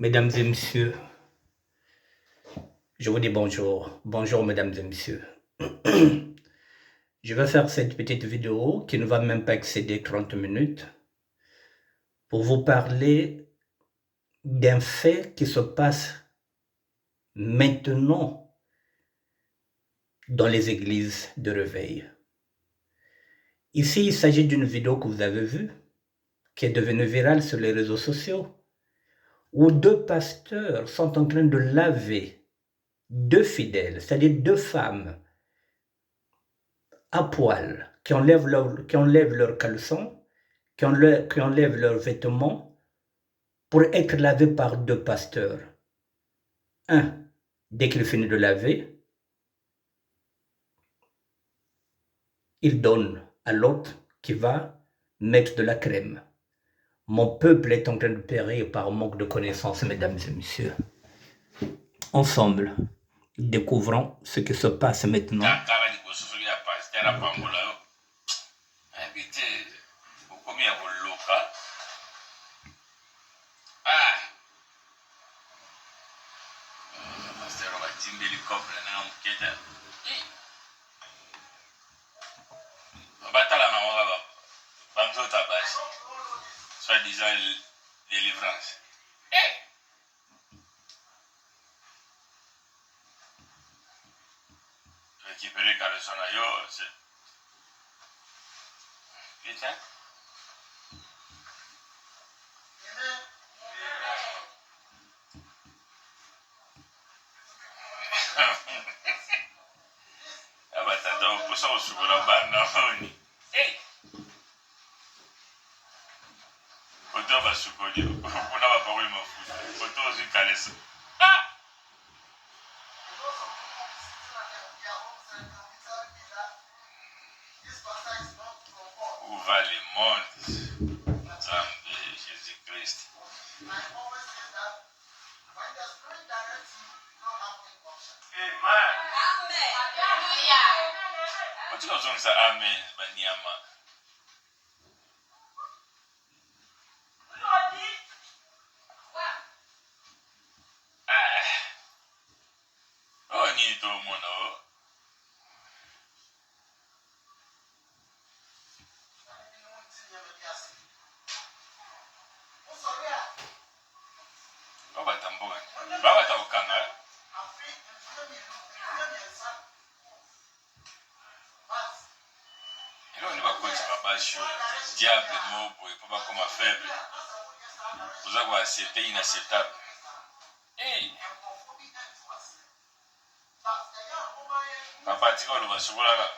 Mesdames et messieurs, je vous dis bonjour. Bonjour, mesdames et messieurs. Je vais faire cette petite vidéo qui ne va même pas excéder 30 minutes pour vous parler d'un fait qui se passe maintenant dans les églises de réveil. Ici, il s'agit d'une vidéo que vous avez vue, qui est devenue virale sur les réseaux sociaux, où deux pasteurs sont en train de laver deux fidèles, c'est-à-dire deux femmes à poil, qui enlèvent leurs caleçons, qui enlèvent leurs vêtements pour être lavés par deux pasteurs. Un, dès qu'il finit de laver, il donne à l'autre qui va mettre de la crème. Mon peuple est en train de périr par manque de connaissances, mesdames et messieurs. Ensemble, découvrons ce qui se passe maintenant. Soi-disant délivrance. Récupérer caleçon à yo, c'est. Putain. Ah bah t'as pour ça au chocolat bas, non. Hey! Autant va chocolat. On n'a pas eu ma foule. Autant aussi caleçon. Ah! Où va le monde? Jésus-Christ. Amen. What you going to say amen, Banyama? Oh, ni to mono. Baba tamboga. Baba taukanga. On va continuer à bâcher diable mot pour pas comme faible. Vous avez accepté inacceptable. Hey! Papa, tu vas le voir sur la.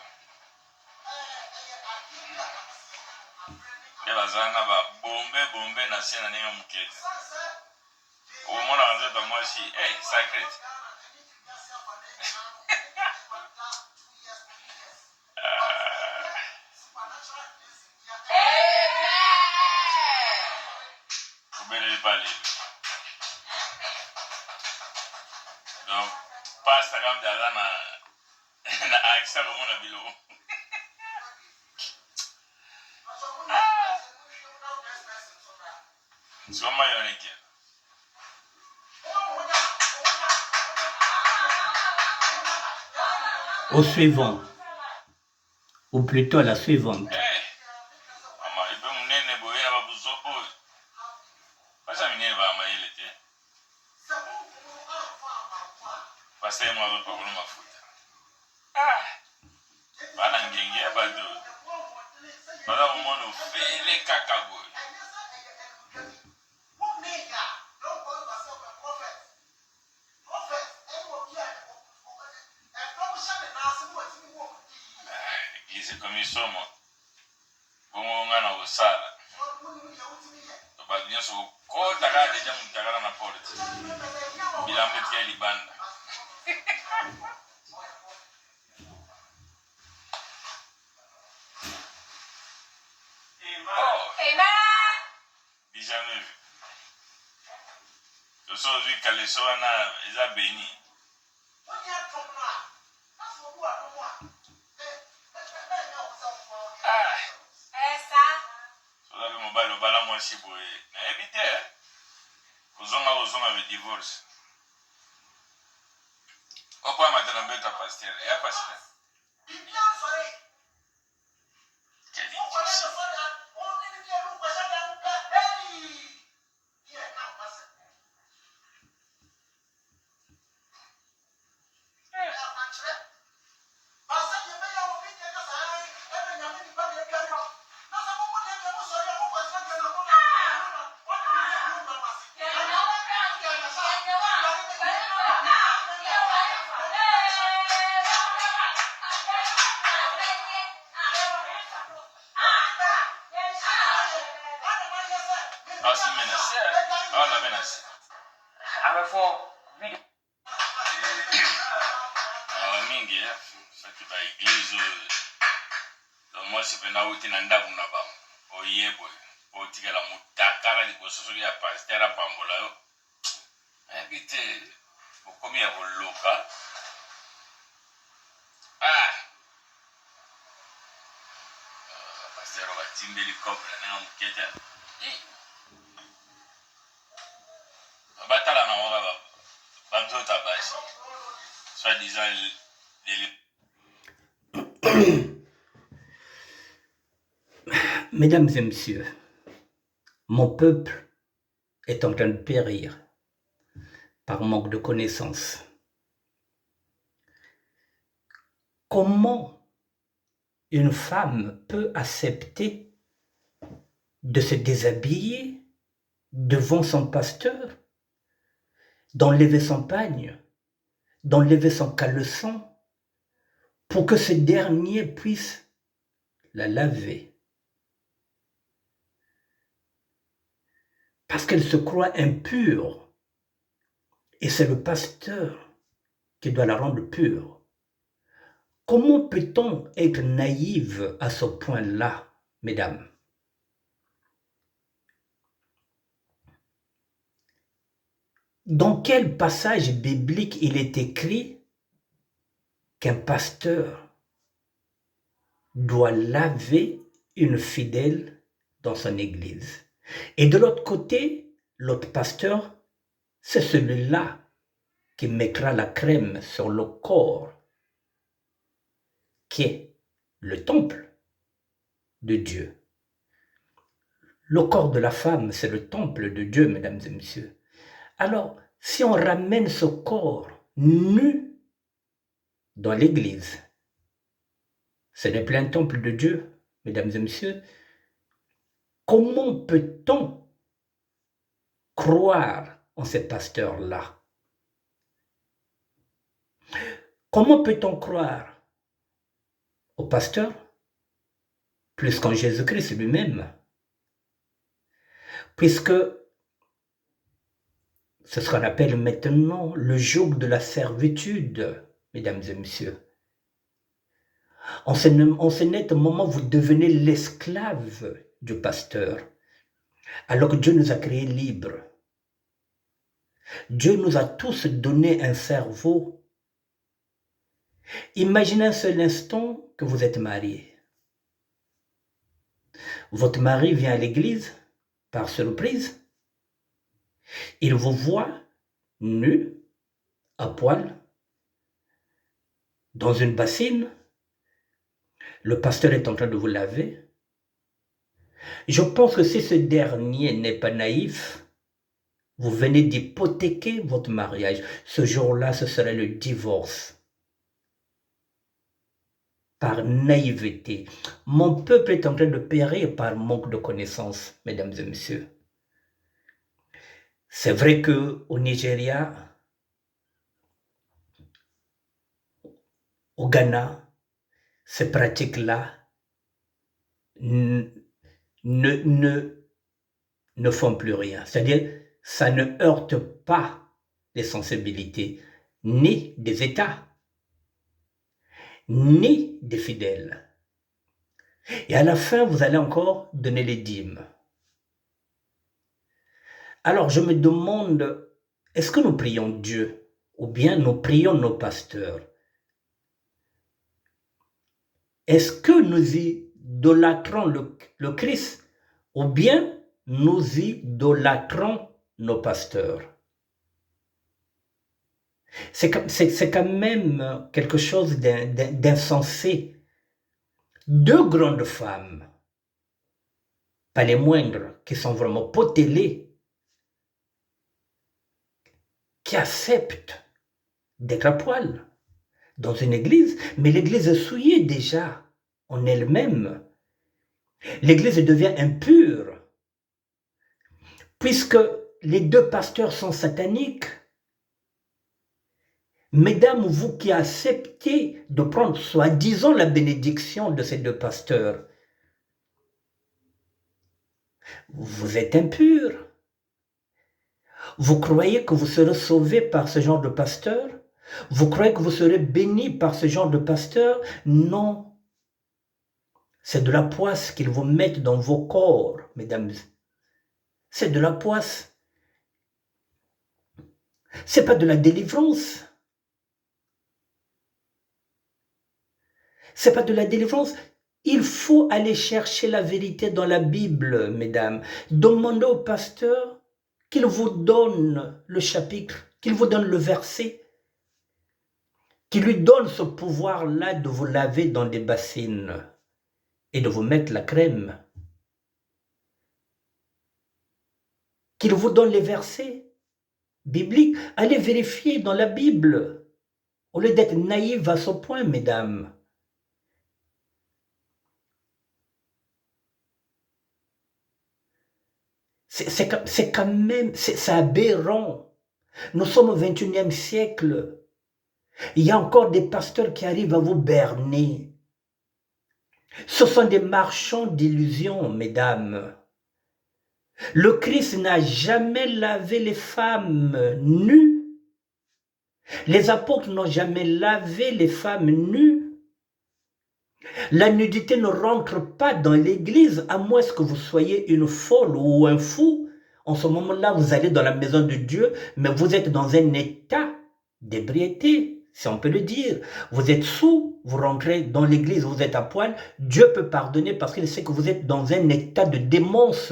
Et la zana va bomber na sienne na mukete. Au moment où on moi aussi, hey, sacré. Donc, passe ta gamme d'Adam à Aïssa, le monde a bilo. C'est comment il y en a qui? Au suivant, ou plutôt à la suivante. C'est comme ils sont, moi. Bon, on a un sale. On va bien sur quoi t'as déjà mon tagara na porte. Il a mis quel bande. Jamais vu. Je suis vu qu'à l'essoana, ils ont béni. Sur la mobile, au bala moi si boy. Mais évitez, hein. Uzonga ve divorce. Opa matana mbeta pasteur. Ya pasteur. Quelle injustice. Asi menacé. Ah, la menacé. Mingi ya. Saki ba église. Moi c'est pena uti na ndaku na ba. Oyebo. Otikala mutakala liboso ya pasteur apambola yo. Ebite okomi ya koloka. Pasteur batimbeli couple na muketa. Batala na wala ba. Banzota basi. Soi-disant Mesdames et messieurs, mon peuple est en train de périr par manque de connaissances. Comment une femme peut accepter de se déshabiller devant son pasteur, d'enlever son pagne, d'enlever son caleçon, pour que ce dernier puisse la laver? Parce qu'elle se croit impure, et c'est le pasteur qui doit la rendre pure. Comment peut-on être naïve à ce point-là, mesdames? Dans quel passage biblique il est écrit qu'un pasteur doit laver une fidèle dans son église? Et de l'autre côté, l'autre pasteur, c'est celui-là qui mettra la crème sur le corps, qui est le temple de Dieu. Le corps de la femme, c'est le temple de Dieu, mesdames et messieurs. Alors, si on ramène ce corps nu dans l'église, ce n'est plus un temple de Dieu, mesdames et messieurs. Comment peut-on croire en ces pasteurs-là? Comment peut-on croire au pasteur plus qu'en Jésus-Christ lui-même? Puisque c'est ce qu'on appelle maintenant le joug de la servitude, mesdames et messieurs. En ce net moment, vous devenez l'esclave du pasteur, alors que Dieu nous a créés libres. Dieu nous a tous donné un cerveau. Imaginez un seul instant que vous êtes marié. Votre mari vient à l'église par surprise. Il vous voit nu, à poil, dans une bassine. Le pasteur est en train de vous laver. Je pense que si ce dernier n'est pas naïf, vous venez d'hypothéquer votre mariage. Ce jour-là, ce serait le divorce. Par naïveté. Mon peuple est en train de périr par manque de connaissances, mesdames et messieurs. C'est vrai qu'au Nigeria, au Ghana, ces pratiques-là ne font plus rien. C'est-à-dire, ça ne heurte pas les sensibilités, ni des États, ni des fidèles. Et à la fin, vous allez encore donner les dîmes. Alors, je me demande, est-ce que nous prions Dieu ou bien nous prions nos pasteurs? Est-ce que nous idolâtrons le Christ ou bien nous idolâtrons nos pasteurs. C'est quand même quelque chose d'insensé. Deux grandes femmes, pas les moindres, qui sont vraiment potelées, qui acceptent d'être à poil dans une église, mais l'église est souillée déjà en elle-même. L'église devient impure, puisque les deux pasteurs sont sataniques. Mesdames, vous qui acceptez de prendre soi-disant la bénédiction de ces deux pasteurs, vous êtes impures. Vous croyez que vous serez sauvés par ce genre de pasteur? Vous croyez que vous serez bénis par ce genre de pasteur? Non. C'est de la poisse qu'ils vous mettent dans vos corps, mesdames. C'est de la poisse. C'est pas de la délivrance. C'est pas de la délivrance. Il faut aller chercher la vérité dans la Bible, mesdames. Demandez au pasteur qu'il vous donne le chapitre, qu'il vous donne le verset, qu'il lui donne ce pouvoir-là de vous laver dans des bassines et de vous mettre la crème. Qu'il vous donne les versets bibliques. Allez vérifier dans la Bible, au lieu d'être naïve à ce point, mesdames. C'est quand même, c'est aberrant. Nous sommes au 21e siècle. Il y a encore des pasteurs qui arrivent à vous berner. Ce sont des marchands d'illusions, mesdames. Le Christ n'a jamais lavé les femmes nues. Les apôtres n'ont jamais lavé les femmes nues. La nudité ne rentre pas dans l'église, à moins que vous soyez une folle ou un fou. En ce moment-là, vous allez dans la maison de Dieu, mais vous êtes dans un état d'ébriété, si on peut le dire. Vous êtes sous, vous rentrez dans l'église, vous êtes à poil. Dieu peut pardonner parce qu'il sait que vous êtes dans un état de démence.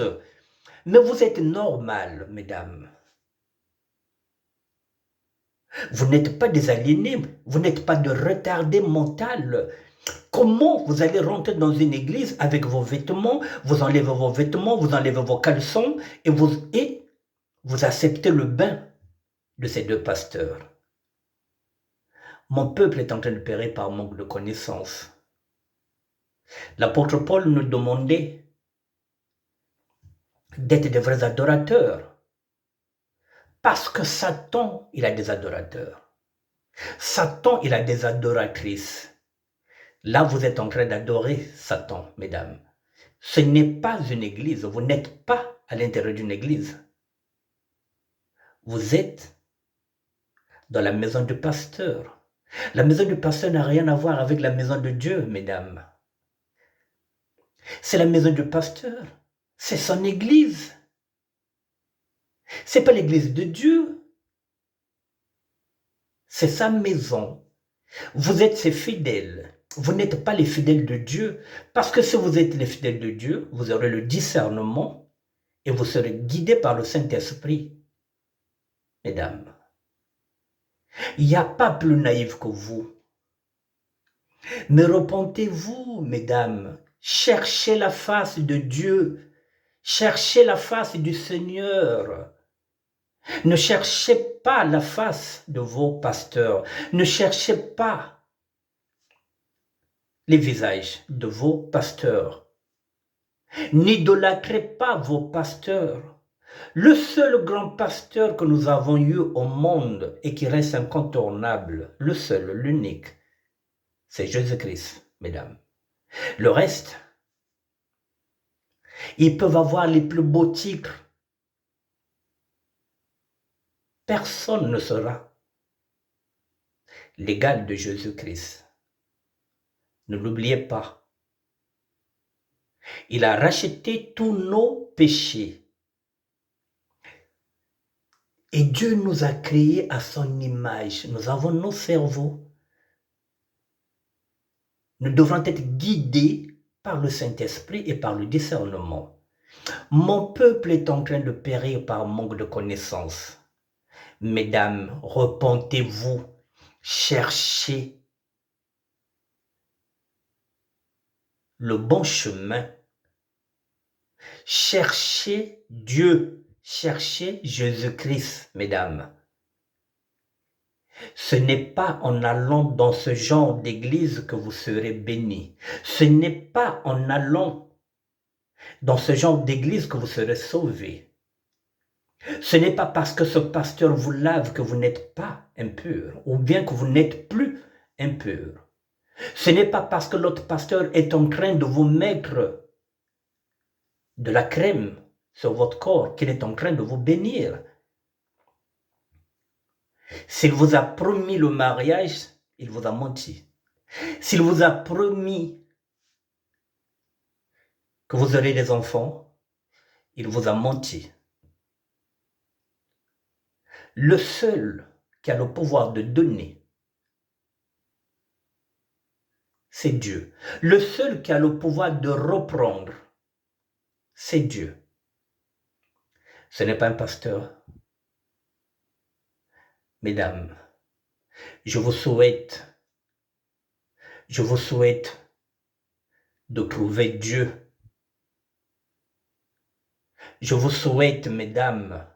Mais vous êtes normal, mesdames. Vous n'êtes pas des aliénés, vous n'êtes pas de retardés mentaux. Comment vous allez rentrer dans une église avec vos vêtements, vous enlevez vos vêtements, vous enlevez vos caleçons et vous acceptez le bain de ces deux pasteurs? Mon peuple est en train de périr par manque de connaissances. L'apôtre Paul nous demandait d'être des vrais adorateurs. Parce que Satan, il a des adorateurs. Satan, il a des adoratrices. Là, vous êtes en train d'adorer Satan, mesdames. Ce n'est pas une église. Vous n'êtes pas à l'intérieur d'une église. Vous êtes dans la maison du pasteur. La maison du pasteur n'a rien à voir avec la maison de Dieu, mesdames. C'est la maison du pasteur. C'est son église. C'est pas l'église de Dieu. C'est sa maison. Vous êtes ses fidèles. Vous n'êtes pas les fidèles de Dieu. Parce que si vous êtes les fidèles de Dieu, vous aurez le discernement et vous serez guidés par le Saint-Esprit. Mesdames, il n'y a pas plus naïf que vous. Mais repentez-vous, mesdames. Cherchez la face de Dieu. Cherchez la face du Seigneur. Ne cherchez pas la face de vos pasteurs. Ne cherchez pas les visages de vos pasteurs. N'idolâtrez pas vos pasteurs. Le seul grand pasteur que nous avons eu au monde et qui reste incontournable, le seul, l'unique, c'est Jésus-Christ, mesdames. Le reste, ils peuvent avoir les plus beaux titres. Personne ne sera l'égal de Jésus-Christ. Ne l'oubliez pas. Il a racheté tous nos péchés. Et Dieu nous a créés à son image. Nous avons nos cerveaux. Nous devrons être guidés par le Saint-Esprit et par le discernement. Mon peuple est en train de périr par manque de connaissances. Mesdames, repentez-vous, cherchez le bon chemin. Cherchez Dieu, cherchez Jésus-Christ, mesdames. Ce n'est pas en allant dans ce genre d'église que vous serez bénis. Ce n'est pas en allant dans ce genre d'église que vous serez sauvés. Ce n'est pas parce que ce pasteur vous lave que vous n'êtes pas impur, ou bien que vous n'êtes plus impur. Ce n'est pas parce que l'autre pasteur est en train de vous mettre de la crème sur votre corps qu'il est en train de vous bénir. S'il vous a promis le mariage, il vous a menti. S'il vous a promis que vous aurez des enfants, il vous a menti. Le seul qui a le pouvoir de donner, c'est Dieu. Le seul qui a le pouvoir de reprendre, c'est Dieu. Ce n'est pas un pasteur. Mesdames, je vous souhaite de trouver Dieu. Je vous souhaite, mesdames,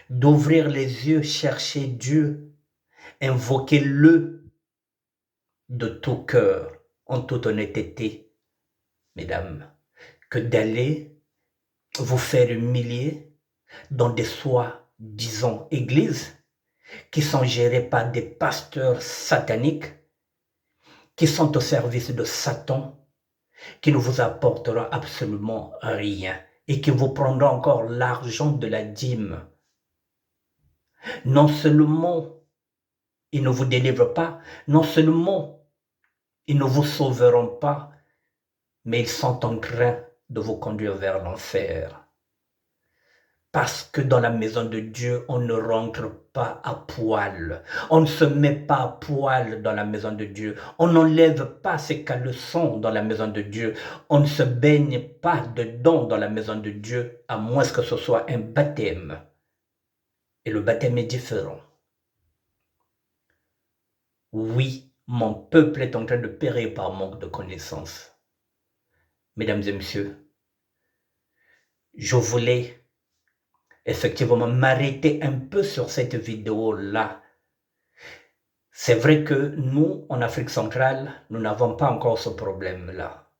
d'ouvrir les yeux, chercher Dieu, invoquez-le de tout cœur, en toute honnêteté, mesdames, que d'aller vous faire humilier dans des soi-disant églises qui sont gérées par des pasteurs sataniques, qui sont au service de Satan, qui ne vous apporteront absolument rien et qui vous prendront encore l'argent de la dîme. Non seulement ils ne vous délivrent pas, non seulement ils ne vous sauveront pas, mais ils sont en train de vous conduire vers l'enfer. Parce que dans la maison de Dieu, on ne rentre pas à poil. On ne se met pas à poil dans la maison de Dieu. On n'enlève pas ses caleçons dans la maison de Dieu. On ne se baigne pas dedans dans la maison de Dieu, à moins que ce soit un baptême. Et le baptême est différent. Oui, mon peuple est en train de périr par manque de connaissances. Mesdames et messieurs, je voulais effectivement m'arrêter un peu sur cette vidéo-là. C'est vrai que nous, en Afrique centrale, nous n'avons pas encore ce problème-là.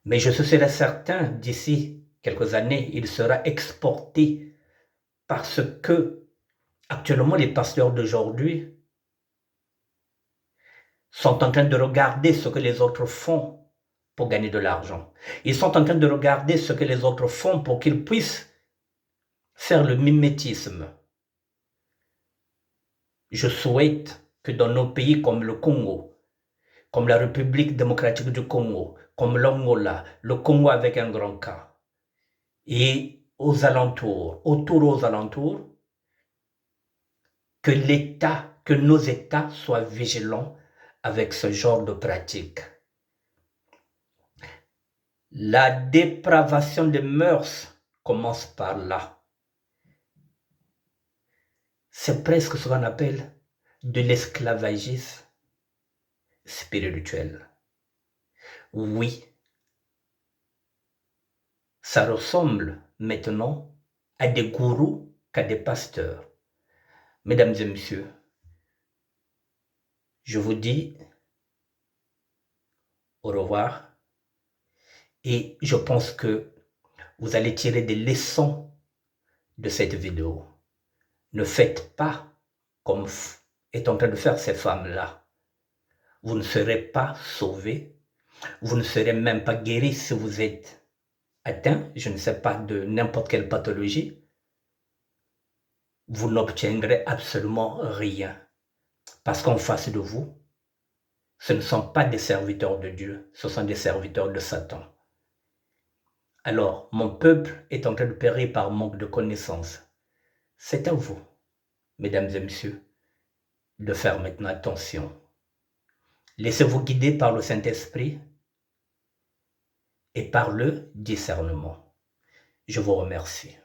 Mais je suis certain, d'ici quelques années, il sera exporté parce que, actuellement, les pasteurs d'aujourd'hui sont en train de regarder ce que les autres font pour gagner de l'argent. Ils sont en train de regarder ce que les autres font pour qu'ils puissent faire le mimétisme. Je souhaite que dans nos pays comme le Congo, comme la République démocratique du Congo, comme l'Angola, le Congo avec un grand K, et aux alentours, aux alentours, que l'État, que nos États soient vigilants avec ce genre de pratique. La dépravation des mœurs commence par là. C'est presque ce qu'on appelle de l'esclavagisme spirituel. Oui, ça ressemble maintenant à des gourous qu'à des pasteurs. Mesdames et messieurs, je vous dis au revoir et je pense que vous allez tirer des leçons de cette vidéo. Ne faites pas comme est en train de faire ces femmes-là. Vous ne serez pas sauvés. Vous ne serez même pas guéris si vous êtes atteint, je ne sais pas, de n'importe quelle pathologie. Vous n'obtiendrez absolument rien. Parce qu'en face de vous, ce ne sont pas des serviteurs de Dieu, ce sont des serviteurs de Satan. Alors, mon peuple est en train de périr par manque de connaissances. C'est à vous, mesdames et messieurs, de faire maintenant attention. Laissez-vous guider par le Saint-Esprit et par le discernement. Je vous remercie.